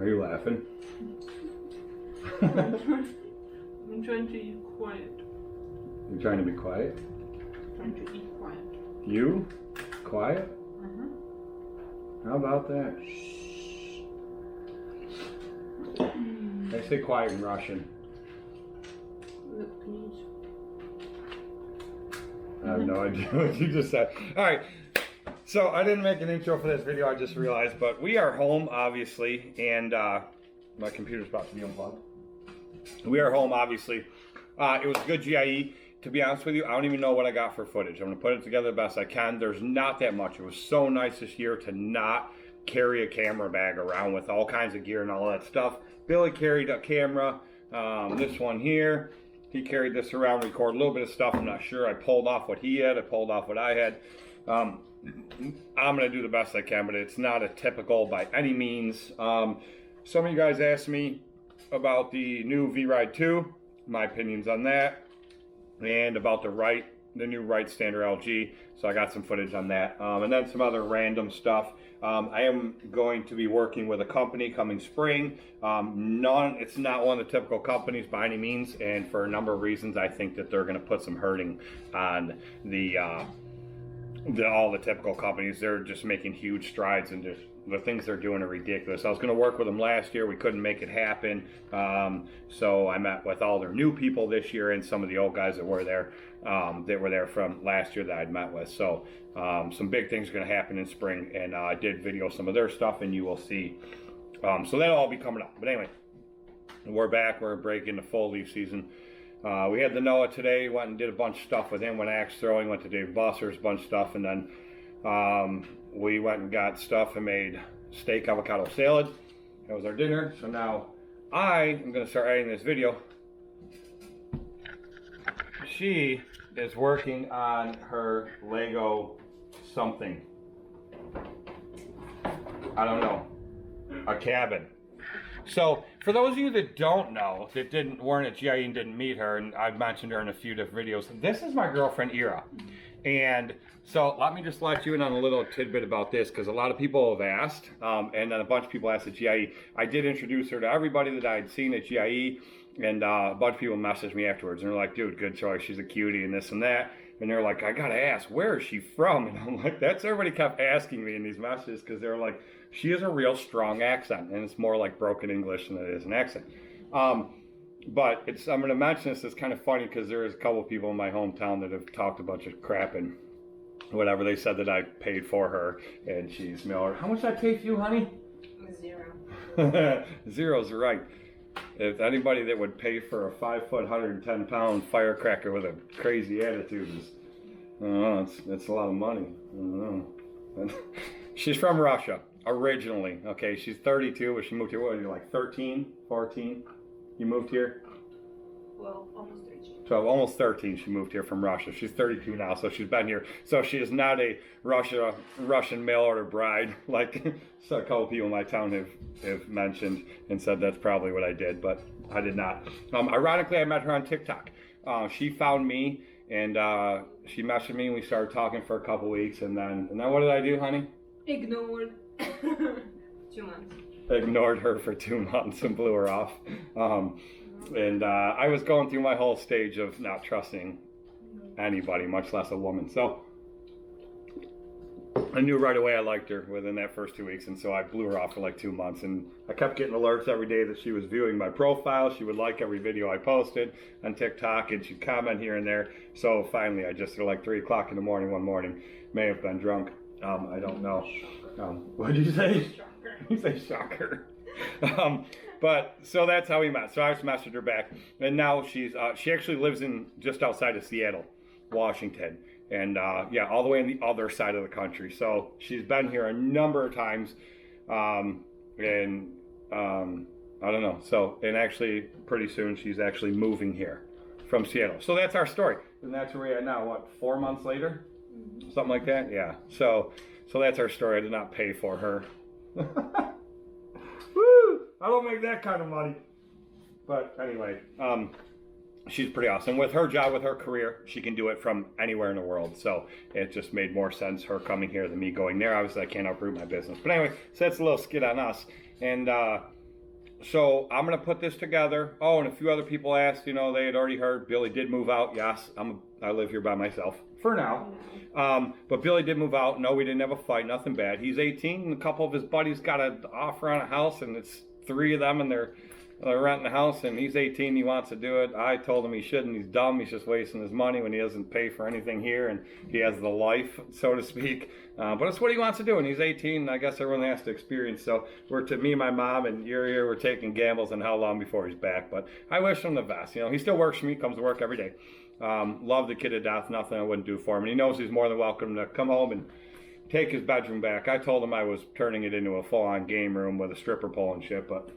Are you laughing? I'm trying to eat quiet. You're trying to be quiet? Trying to eat quiet. You? Quiet? Mm-hmm. How about that? They say quiet in Russian. Look, please. I have no idea what you just said. Alright, so I didn't make an intro for this video, I just realized, but we are home, obviously, and my computer's about to be unplugged. We are home, obviously. It was a good GIE. To be honest with you, I don't even know what I got for footage. I'm going to put it together the best I can. There's not that much. It was so nice this year to not carry a camera bag around with all kinds of gear and all that stuff. Billy carried a camera, this one here. He carried this around, recorded a little bit of stuff. I'm not sure. I pulled off what he had. I pulled off what I had. I'm going to do the best I can, but it's not a typical by any means. Some of you guys asked me about the new V-Ride 2, my opinions on that, and about the new Right Stander LG. So I got some footage on that, and then some other random stuff. I am going to be working with a company coming spring. It's not one of the typical companies by any means, and for a number of reasons, I think that they're going to put some hurting on all the typical companies. They're just making huge strides, and just the things they're doing are ridiculous. I was going to work with them last year. We couldn't make it happen. So I met with all their new people this year and some of the old guys that were there from last year that I'd met with. So some big things are going to happen in spring, and I did video some of their stuff, and you will see. So that'll all be coming up. But anyway, we're back. We're breaking the full leaf season. We had the Noah today, went and did a bunch of stuff with him, went axe throwing, went to Dave Buster's, a bunch of stuff, and then we went and got stuff and made steak avocado salad. That was our dinner. So now I am going to start editing this video. She is working on her Lego something. I don't know. A cabin. So, for those of you that don't know, that weren't at GIE and didn't meet her, and I've mentioned her in a few different videos, this is my girlfriend, Ira. And so, let me just let you in on a little tidbit about this, because a lot of people have asked, and then a bunch of people asked at GIE. I did introduce her to everybody that I had seen at GIE, and a bunch of people messaged me afterwards, and they're like, dude, good choice, she's a cutie, and this and that. And they're like, I gotta ask, where is she from? And I'm like, everybody kept asking me in these messages, because they're like, she has a real strong accent, and it's more like broken English than it is an accent. But I'm going to mention this. It's kind of funny because there is a couple of people in my hometown that have talked a bunch of crap and whatever. They said that I paid for her, and she's Miller. How much did I pay for you, honey? 0. Zero's right. If anybody that would pay for a 5-foot, 110-pound firecracker with a crazy attitude is, I don't know, it's a lot of money. I don't know. She's from Russia. Originally, okay, she's 32, but she moved here, what are you, like 13, 14? You moved here? Well, almost 13. 12, almost 13, she moved here from Russia. She's 32 now, so she's been here. So she is not a Russian mail order bride, like so a couple people in my town have mentioned and said that's probably what I did, but I did not. Ironically, I met her on TikTok. She found me, and she messaged me, and we started talking for a couple weeks, and then what did I do, honey? Ignored. 2 months. Ignored her for 2 months and blew her off. And I was going through my whole stage of not trusting anybody, much less a woman. So I knew right away I liked her within that first 2 weeks, and so I blew her off for like 2 months. And I kept getting alerts every day that she was viewing my profile. She would like every video I posted on TikTok, and she'd comment here and there. So finally, I just at like 3 o'clock in the morning one morning, may have been drunk. I don't know. What did you say? Shocker. You say shocker. But so that's how we met. So I just messaged her back, and now she actually lives in just outside of Seattle, Washington, and yeah, all the way on the other side of the country. So she's been here a number of times, and I don't know. So, and actually, pretty soon she's actually moving here from Seattle. So that's our story, and that's where we're at now. What, 4 months later? Mm-hmm. Something like that. Yeah. So that's our story. I did not pay for her. Woo! I don't make that kind of money. But anyway, she's pretty awesome. With her job, with her career, she can do it from anywhere in the world. So it just made more sense her coming here than me going there. Obviously, I can't uproot my business. But anyway, so that's a little skit on us. And So I'm gonna put this together. Oh, and a few other people asked. You know, they had already heard Billy did move out. Yes, I live here by myself for now. But Billy did move out. No, we didn't have a fight. Nothing bad. He's 18, and a couple of his buddies got an offer on a house, and it's 3 of them, and they're renting a house. And he's 18. He wants to do it. I told him he shouldn't. He's dumb. He's just wasting his money when he doesn't pay for anything here, and he has the life, so to speak. But it's what he wants to do, and he's 18, and I guess everyone has to experience. So me, my mom, and you're here, we're taking gambles on how long before he's back. But I wish him the best. You know, he still works for me, comes to work every day. Love the kid to death. Nothing I wouldn't do for him. And he knows he's more than welcome to come home and take his bedroom back. I told him I was turning it into a full-on game room with a stripper pole and shit, but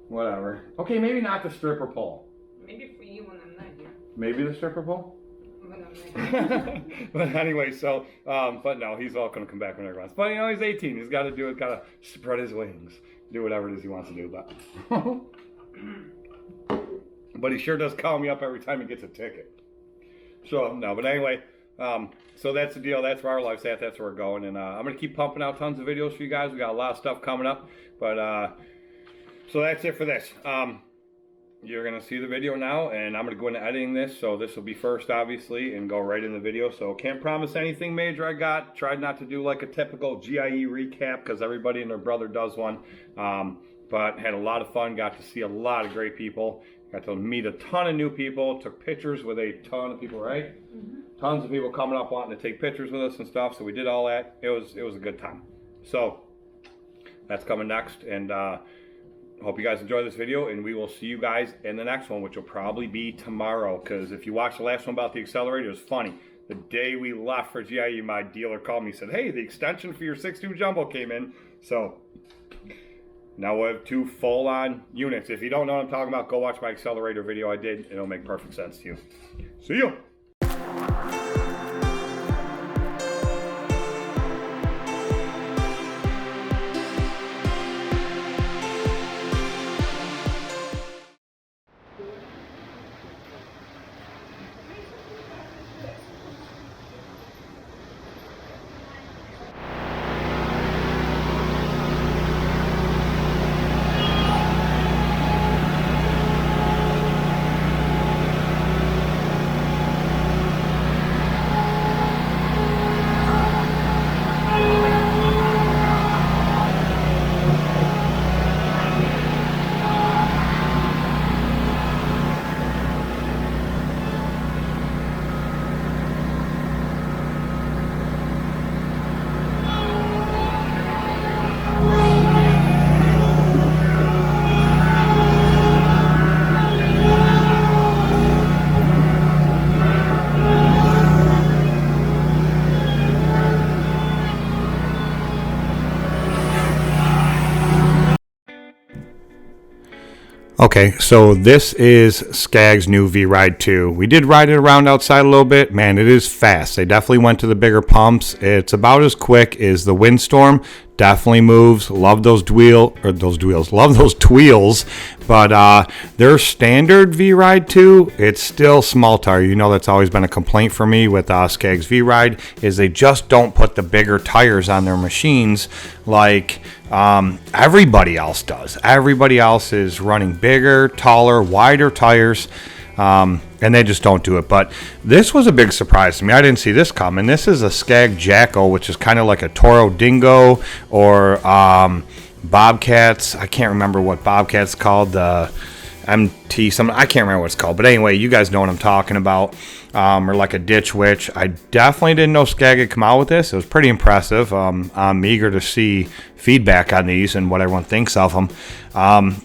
whatever. Okay, maybe not the stripper pole. Maybe for you when I'm not here. Maybe the stripper pole? When I'm not here. But anyway, so, but no, he's all going to come back whenever he wants. But, you know, he's 18. He's got to do it, got to spread his wings. Do whatever it is he wants to do. But he sure does call me up every time he gets a ticket. So, no, but anyway, so that's the deal. That's where our life's at. That's where we're going. And I'm going to keep pumping out tons of videos for you guys. We got a lot of stuff coming up. But, so that's it for this. You're going to see the video now, and I'm going to go into editing this. So this will be first, obviously, and go right in the video. So can't promise anything major I got. Tried not to do like a typical GIE recap because everybody and their brother does one. But had a lot of fun. Got to see a lot of great people. Got to meet a ton of new people. Took pictures with a ton of people, right? Mm-hmm. Tons of people coming up wanting to take pictures with us and stuff. So we did all that. It was a good time. So that's coming next. And hope you guys enjoy this video, and we will see you guys in the next one, which will probably be tomorrow. Because if you watched the last one about the Accelerator, it was funny. The day we left for GIE, my dealer called me and said, hey, the extension for your 6.2 Jumbo came in. So now we have 2 full-on units. If you don't know what I'm talking about, go watch my Accelerator video I did. It'll make perfect sense to you. See you. Okay, so this is Skaggs' new V-Ride 2. We did ride it around outside a little bit. Man, it is fast. They definitely went to the bigger pumps. It's about as quick as the Windstorm. Definitely moves. Love those Love those tweels. But their standard V-Ride 2, it's still small tire. You know that's always been a complaint for me with Skaggs V-Ride is they just don't put the bigger tires on their machines like everybody else does. Everybody else is running bigger, taller, wider tires. And they just don't do it. But this was a big surprise to me. I didn't see this coming. This is a Skaggs Jacko, which is kind of like a Toro Dingo or Bobcats. I can't remember what Bobcat's called. The MT, I can't remember what it's called. But anyway, you guys know what I'm talking about. Or like a Ditch Witch. I definitely didn't know Skaggs had come out with this. It was pretty impressive. I'm eager to see feedback on these and what everyone thinks of them.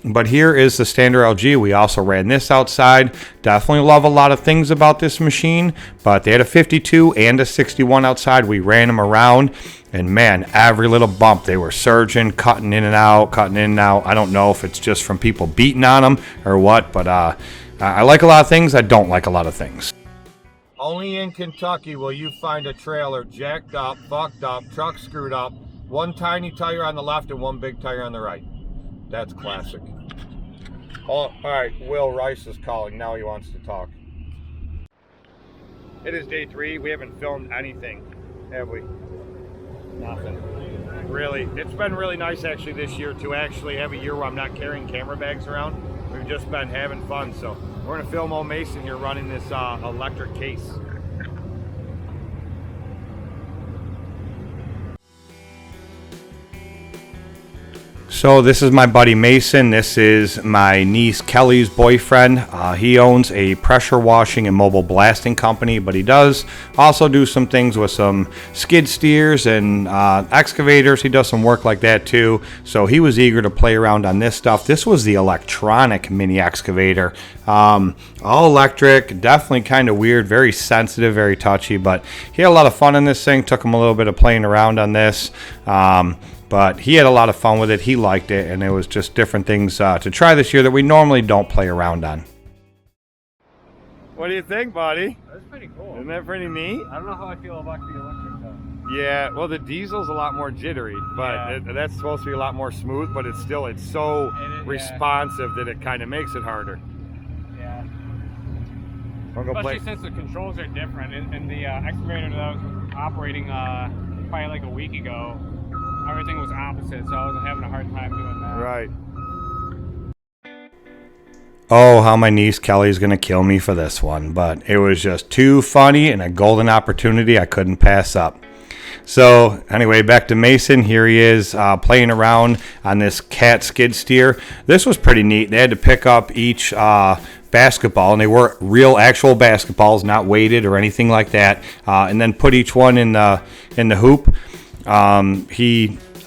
But here is the standard LG. We also ran this outside. Definitely love a lot of things about this machine, but they had a 52 and a 61 outside. We ran them around, and man, every little bump they were surging, cutting in and out. I don't know if it's just from people beating on them or what, but I like a lot of things. I don't like a lot of things. Only in Kentucky will you find a trailer jacked up, fucked up, truck screwed up, one tiny tire on the left and one big tire on the right. That's classic. Oh, all right, Will Rice is calling. Now he wants to talk. It is day 3. We haven't filmed anything, have we? Nothing. it's been really nice actually this year to actually have a year where I'm not carrying camera bags around. We've just been having fun. So we're gonna film old Mason here running this electric case. So this is my buddy Mason. This is my niece Kelly's boyfriend. He owns a pressure washing and mobile blasting company, but he does also do some things with some skid steers and excavators. He does some work like that too. So he was eager to play around on this stuff. This was the electronic mini excavator. All electric, definitely kind of weird, very sensitive, very touchy, but he had a lot of fun in this thing. Took him a little bit of playing around on this. But he had a lot of fun with it. He liked it, and it was just different things to try this year that we normally don't play around on. What do you think, buddy? That's pretty cool. Isn't that pretty neat? I don't know how I feel about the electric though. Yeah, well, the diesel's a lot more jittery, but that's supposed to be a lot more smooth, but it's so responsive that it kind of makes it harder. Yeah. Especially since the controls are different, and the excavator that I was operating probably like a week ago, everything was opposite, so I was having a hard time doing that. Right. Oh, how my niece Kelly's going to kill me for this one, but it was just too funny and a golden opportunity I couldn't pass up. So anyway, back to Mason. Here he is playing around on this cat skid steer. This was pretty neat. They had to pick up each basketball, and they were real actual basketballs, not weighted or anything like that, and then put each one in the hoop.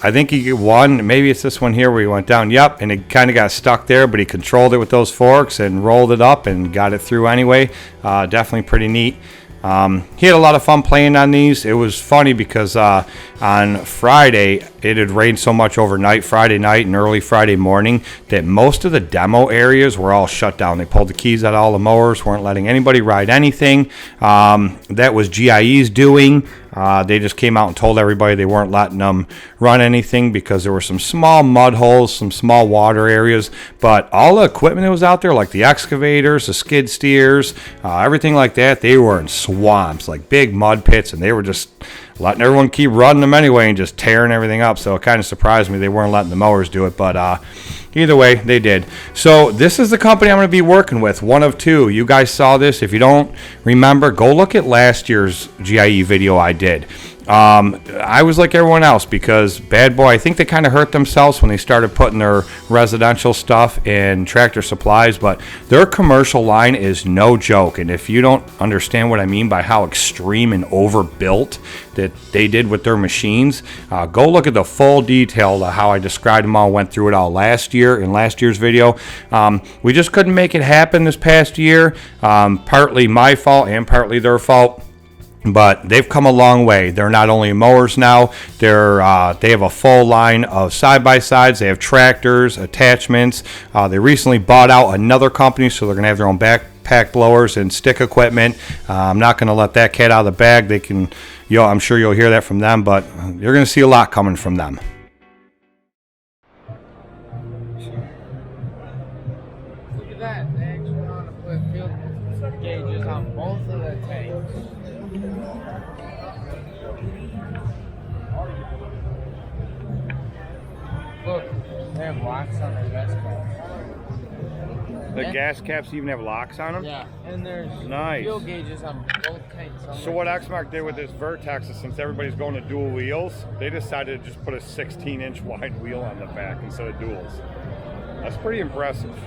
I think he won. Maybe it's this one here where he went down. Yep, and it kind of got stuck there, but he controlled it with those forks and rolled it up and got it through anyway. Definitely pretty neat. He had a lot of fun playing on these. It was funny because on Friday, it had rained so much overnight, Friday night and early Friday morning, that most of the demo areas were all shut down. They pulled the keys out of all the mowers, weren't letting anybody ride anything. That was GIE's doing. They just came out and told everybody they weren't letting them run anything because there were some small mud holes, some small water areas, but all the equipment that was out there, like the excavators, the skid steers, everything like that, they were in swamps, like big mud pits, and they were just letting everyone keep running them anyway and just tearing everything up. So it kind of surprised me they weren't letting the mowers do it, but either way, they did. So this is the company I'm going to be working with, one of two. You guys saw this. If you don't remember, go look at last year's GIE video I did. I was like everyone else because Bad Boy, I think they kind of hurt themselves when they started putting their residential stuff in Tractor Supplies, but their commercial line is no joke. And if you don't understand what I mean by how extreme and overbuilt that they did with their machines, go look at the full detail of how I described them all, went through it all last year in last year's video. We just couldn't make it happen this past year, partly my fault and partly their fault. But they've come a long way. They're not only mowers now, they have a full line of side-by-sides. They have tractors, attachments. They recently bought out another company, so they're going to have their own backpack blowers and stick equipment. I'm not going to let that cat out of the bag. They can, I'm sure you'll hear that from them, but you're going to see a lot coming from them. Look at that. They actually want to put field gauges on both of the tanks. Look, they have locks on their gas caps. The gas caps even have locks on them? Yeah, and there's nice fuel gauges on both tanks. So what Exmark did with this Vertex is, since everybody's going to dual wheels, they decided to just put a 16-inch wide wheel on the back instead of duals. That's pretty impressive.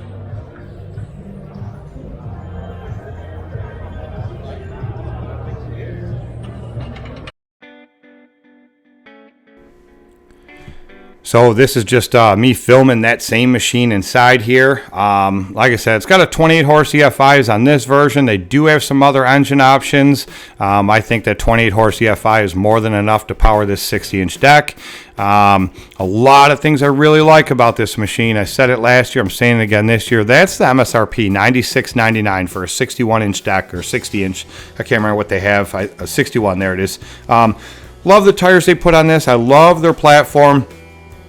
So this is just me filming that same machine inside here. Like I said, it's got a 28 horse EFIs on this version. They do have some other engine options. I think that 28 horse EFI is more than enough to power this 60-inch deck. A lot of things I really like about this machine. I said it last year, I'm saying it again this year. That's the MSRP, $96.99 for a 61-inch deck or 60-inch. I can't remember what they have. A 61, there it is. Love the tires they put on this. I love their platform,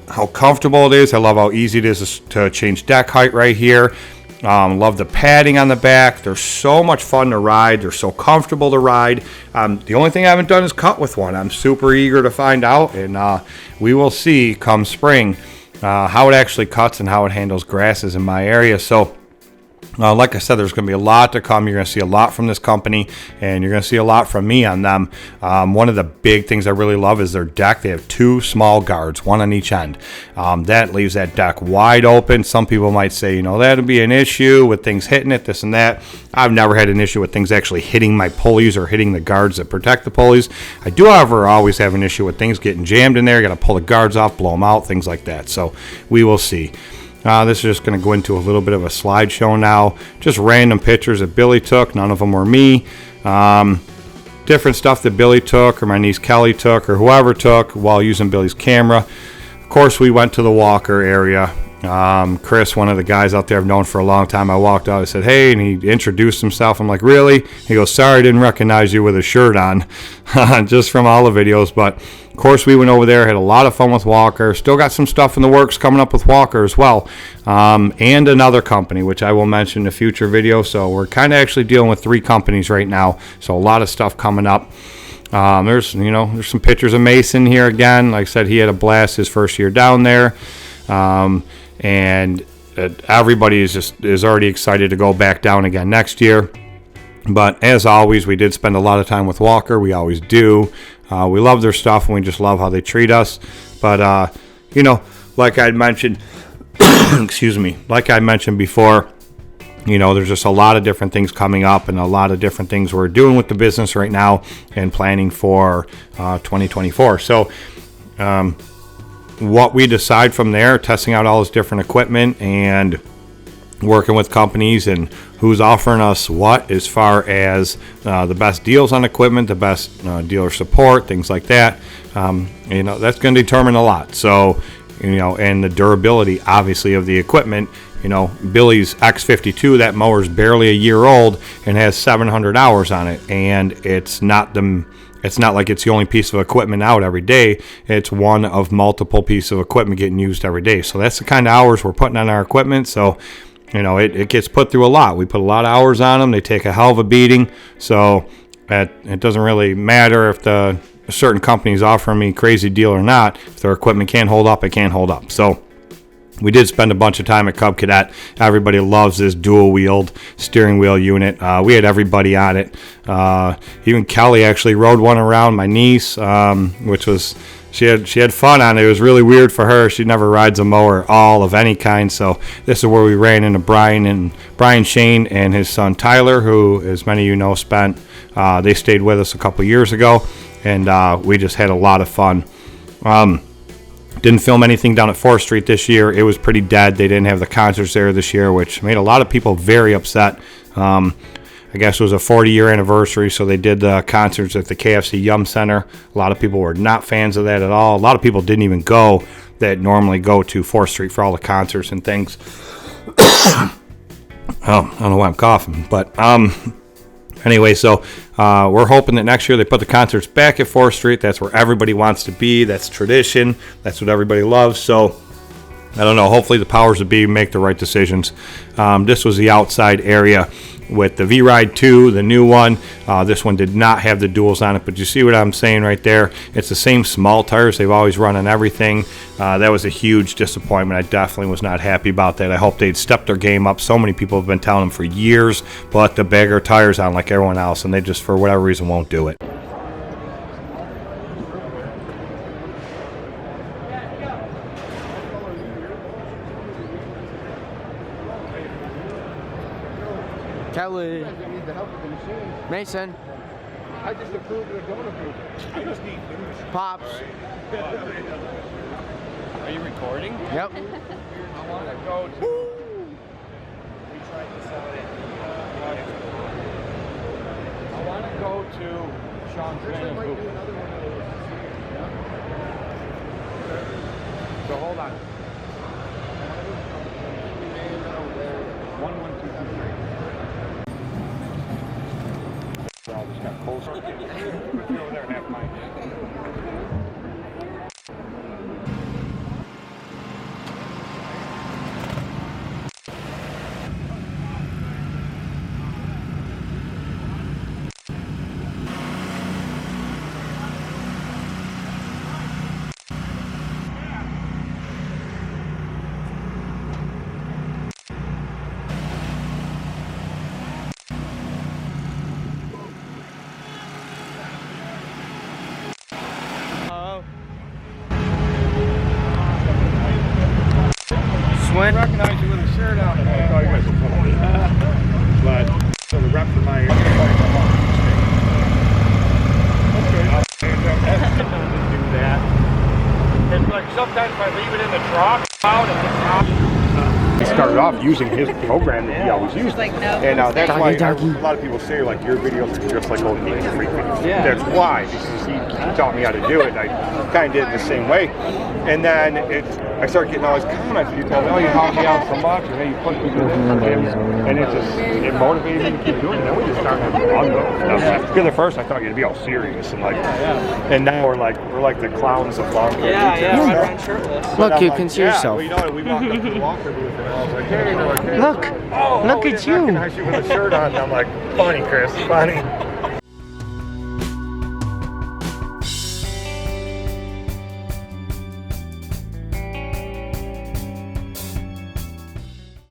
how comfortable it is. I love how easy it is to change deck height right here. Love the padding on the back. They're so much fun to ride. They're so comfortable to ride. The only thing I haven't done is cut with one. I'm super eager to find out, and we will see come spring how it actually cuts and how it handles grasses in my area. So like I said, there's going to be a lot to come. You're going to see a lot from this company, and you're going to see a lot from me on them. One of the big things I really love is their deck. They have 2 small guards, one on each end. That leaves that deck wide open. Some people might say, that'd be an issue with things hitting it, this and that. I've never had an issue with things actually hitting my pulleys or hitting the guards that protect the pulleys. I do, however, always have an issue with things getting jammed in there. You got to pull the guards off, blow them out, things like that. So we will see. This is just going to go into a little bit of a slideshow now. Just random pictures that Billy took. None of them were me. Different stuff that Billy took, or my niece Kelly took, or whoever took while using Billy's camera. Of course, we went to the Walker area. Chris, one of the guys out there I've known for a long time, I walked out, I said, hey, and he introduced himself. I'm like, really? He goes, sorry, I didn't recognize you with a shirt on, just from all the videos. But of course, we went over there, had a lot of fun with Walker. Still got some stuff in the works coming up with Walker as well, and another company, which I will mention in a future video. So we're kind of actually dealing with 3 companies right now, so a lot of stuff coming up. There's some pictures of Mason here again. Like I said, he had a blast his first year down there. And everybody is already excited to go back down again next year. But as always, we did spend a lot of time with Walker. We always do. We love their stuff, and we just love how they treat us. But like I mentioned, excuse me, like I mentioned before, there's just a lot of different things coming up, and a lot of different things we're doing with the business right now and planning for 2024. So what we decide from there, testing out all this different equipment and working with companies and who's offering us what as far as the best deals on equipment, the best dealer support, things like that, that's going to determine a lot. So, and the durability, obviously, of the equipment. Billy's X52, that mower's barely a year old and has 700 hours on it, and it's not like it's the only piece of equipment out every day. It's one of multiple pieces of equipment getting used every day. So that's the kind of hours we're putting on our equipment. So, it gets put through a lot. We put a lot of hours on them. They take a hell of a beating. So it doesn't really matter if a certain company is offering me a crazy deal or not. If their equipment can't hold up, it can't hold up. So we did spend a bunch of time at Cub Cadet. Everybody loves this dual-wheeled steering wheel unit. We had everybody on it. Even Kelly actually rode one around, my niece, which was she had fun on it. It was really weird for her. She never rides a mower all of any kind. So this is where we ran into Brian Shane and his son Tyler, who, as many of you know, they stayed with us a couple years ago, and we just had a lot of fun. Didn't film anything down at 4th Street this year. It was pretty dead. They didn't have the concerts there this year, which made a lot of people very upset. I guess it was a 40-year anniversary, so they did the concerts at the KFC Yum Center. A lot of people were not fans of that at all. A lot of people didn't even go that normally go to 4th Street for all the concerts and things. I don't know why I'm coughing, but anyway, so we're hoping that next year they put the concerts back at 4th Street. That's where everybody wants to be. That's tradition. That's what everybody loves. So I don't know. Hopefully the powers that be make the right decisions. This was the outside area with the V-Ride 2, the new one. This one did not have the duals on it, but you see what I'm saying right there? It's the same small tires they've always run on everything. That was a huge disappointment. I definitely was not happy about that. I hope they'd step their game up. So many people have been telling them for years, put the bigger tires on like everyone else, and they just, for whatever reason, won't do it. Kelly. I need the help with the machine. Mason. I just approved it or don't approve it. I just need the machine. Pops. Are you recording? Yep. I want to go to... We tried to sell it in I want to go to Sean's Van booth. So hold on. 1, 1, 2, 3. I just got closer. Over there and have mine. Quinn. I recognize you with a shirt on. I thought you guys were funny. But so the rep for my okay. Do that. It's like sometimes if I leave it in the truck out and it's out. I started off using his program that he always used, and that's why a lot of people say like your videos are just like old Ninja Freak videos. Yeah. That's why, because he taught me how to do it, and I kind of did it the same way. And then I started getting all these comments. You tell me, oh, you helped me out so much, and then you put me through this, and it motivated me to keep doing it. And then we just started having fun though. Because at first I thought you'd be all serious and like, and now we're like the clowns of fun. Run shirtless. Look, you can see yourself. Well, you know what? We walked up to the walker booth and I was like, hey, they're like, hey. Look, Oh, look we at didn't you. recognize you with a shirt on. And I'm like, funny, Chris, funny.